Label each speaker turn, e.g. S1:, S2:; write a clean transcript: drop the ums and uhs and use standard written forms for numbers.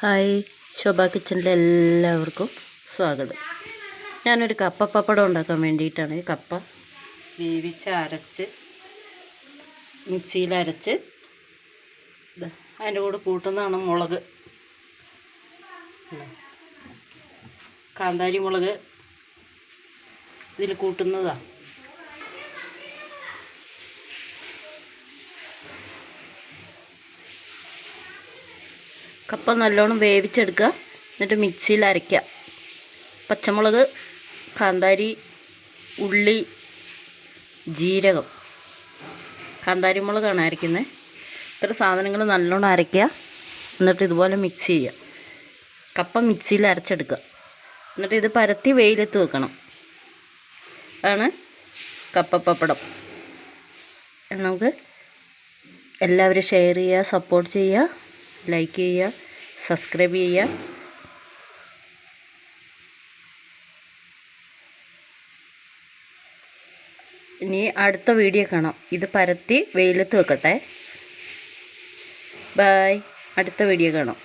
S1: Hi, ശോഭ കിച്ചണിലെ എല്ലാവർക്കും സ്വാഗതം. ഞാനൊരു കപ്പ പപ്പടം ഉണ്ടാക്കാൻ വേണ്ടിയിട്ടാണ്. കപ്പ വേവിച്ച് അരച്ച് മിക്സിയിൽ അരച്ച് അതിൻ്റെ കൂടെ കൂട്ടുന്നതാണ് മുളക്, കാന്താരി മുളക് ഇതിൽ കൂട്ടുന്നതാണ്. കപ്പ നല്ലോണം വേവിച്ചെടുക്കുക, എന്നിട്ട് മിക്സിയിൽ അരയ്ക്കുക. പച്ചമുളക്, കാന്താരി, ഉള്ളി, ജീരകം, കാന്താരി മുളകാണ് അരയ്ക്കുന്നത്. ഇത്ര സാധനങ്ങൾ നല്ലോണം അരയ്ക്കുക, എന്നിട്ട് ഇതുപോലെ മിക്സ് ചെയ്യുക. കപ്പ മിക്സിയിൽ അരച്ചെടുക്കുക, എന്നിട്ട് ഇത് പരത്തി വെയിലത്ത് വെക്കണം. ആണ് കപ്പ പപ്പടം. നമുക്ക് എല്ലാവരും ഷെയർ ചെയ്യുക, സപ്പോർട്ട് ചെയ്യുക, ലൈക്ക് ചെയ്യുക, സബ്സ്ക്രൈബ് ചെയ്യുക. ഇനി അടുത്ത വീഡിയോ കാണാം. ഇത് പരത്തി വെയിലത്ത് വെക്കട്ടെ. ബൈ. അടുത്ത വീഡിയോ കാണാം.